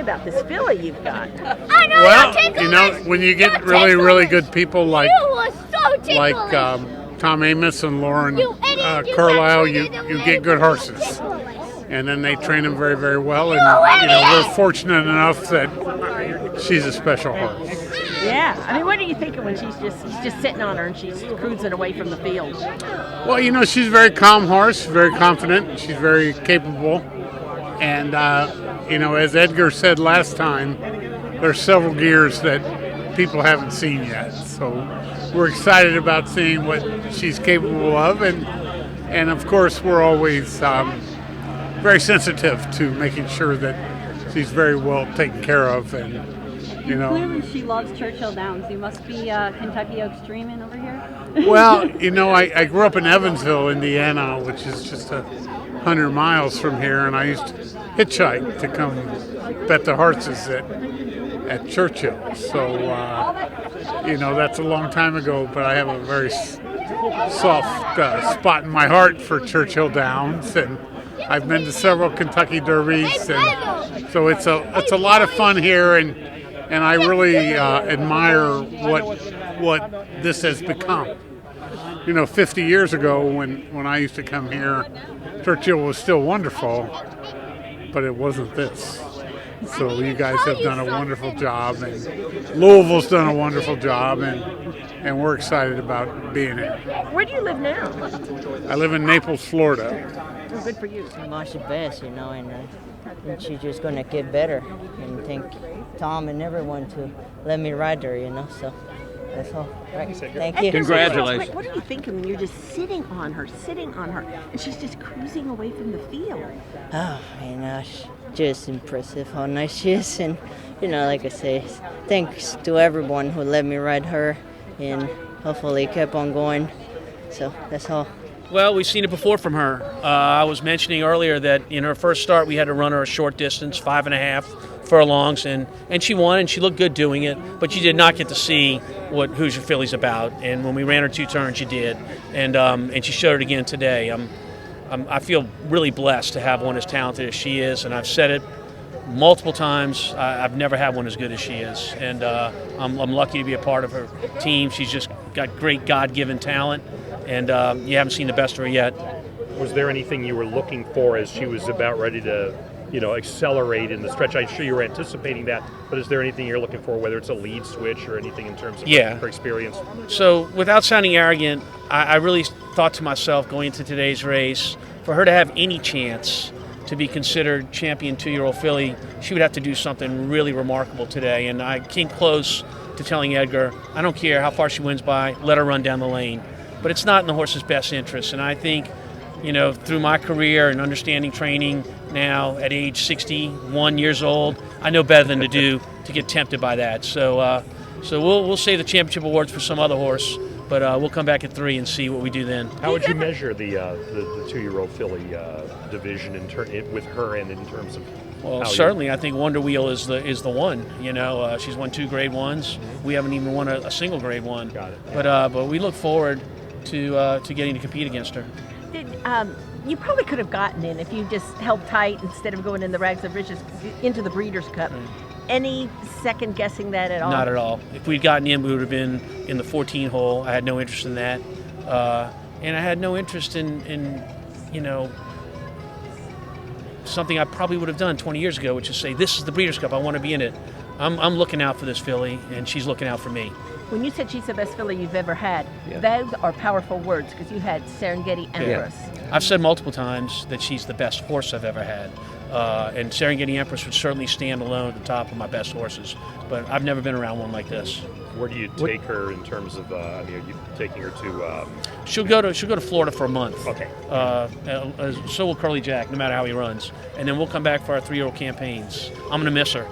about this filly you've got? I know. Well, you know, when you get really, really good people like Tom Amoss and Lauren Carlisle, you get good horses. And then they train them very, very well. And, you know, we're fortunate enough that she's a special horse. Yeah. I mean, what are you thinking when he's just sitting on her and she's cruising away from the field? Well, you know, she's a very calm horse, very confident. She's very capable. And, you know, as Edgar said last time, there's several gears that people haven't seen yet. So we're excited about seeing what she's capable of. And of course, we're always very sensitive to making sure that she's very well taken care of. And, you know, clearly she loves Churchill Downs. You must be Kentucky Oaks dreaming over here. Well, you know, I grew up in Evansville, Indiana, which is just 100 miles from here, and I used to hitchhike to come bet the horses at Churchill. So, you know, that's a long time ago, but I have a very soft spot in my heart for Churchill Downs, and I've been to several Kentucky Derbies, and so it's a lot of fun here, and I really admire what this has become. You know, 50 years ago when I used to come here, Churchill was still wonderful, but it wasn't this. So you guys have done a wonderful job, and Louisville's done a wonderful job, and we're excited about being here. Where do you live now? I live in Naples, Florida. Oh, good for you. Much the best, you know, and she's just going to get better. And thank Tom and everyone to let me ride her, you know, so that's all. Right. Thank you. Congratulations. What are you thinking when you're just sitting on her, and she's just cruising away from the field? Oh, you know, just impressive how nice she is. And, you know, like I say, thanks to everyone who let me ride her, and hopefully kept on going. So that's all. Well, we've seen it before from her. I was mentioning earlier that in her first start, we had to run her a short distance, 5.5 furlongs, and she won, and she looked good doing it, but you did not get to see what Hoosier Philly's about. And when we ran her 2 turns, she did, and she showed it again today. I feel really blessed to have one as talented as she is, and I've said it multiple times. I've never had one as good as she is, and I'm lucky to be a part of her team. She's just got great God-given talent, and you haven't seen the best of her yet. Was there anything you were looking for as she was about ready to, you know, accelerate in the stretch? I'm sure you were anticipating that, but is there anything you're looking for, whether it's a lead switch or anything in terms of her experience? So without sounding arrogant, I really thought to myself going into today's race, for her to have any chance to be considered champion 2-year-old filly, she would have to do something really remarkable today. And I came close to telling Edgar, I don't care how far she wins by, let her run down the lane. But it's not in the horse's best interest. And I think, you know, through my career and understanding training now at age 61 years old, I know better than to get tempted by that. So we'll save the championship awards for some other horse, but we'll come back at 3 and see what we do then. How would you measure the 2-year-old filly division with her, and in terms of? Well, certainly, I think Wonder Wheel is the one. You know, she's won 2 Grade 1s. We haven't even won a single Grade 1. Got it. But we look forward to getting to compete against her. You probably could have gotten in if you just held tight instead of going in the rags of riches into the Breeders' Cup. Any second guessing that at all? Not at all. If we'd gotten in, we would have been in the 14 hole. I had no interest in that, and I had no interest in you know, something I probably would have done 20 years ago, which is say, this is the Breeders' Cup, I want to be in it. I'm looking out for this filly, and she's looking out for me. When you said she's the best filly you've ever had, those are powerful words, because you had Serengeti Empress. I've said multiple times that she's the best horse I've ever had. And Serengeti Empress would certainly stand alone at the top of my best horses. But I've never been around one like this. Where do you take her in terms of? I mean, are you taking her to? She'll go to Florida for a month. Okay. So will Curly Jack, no matter how he runs. And then we'll come back for our 3-year-old campaigns. I'm going to miss her.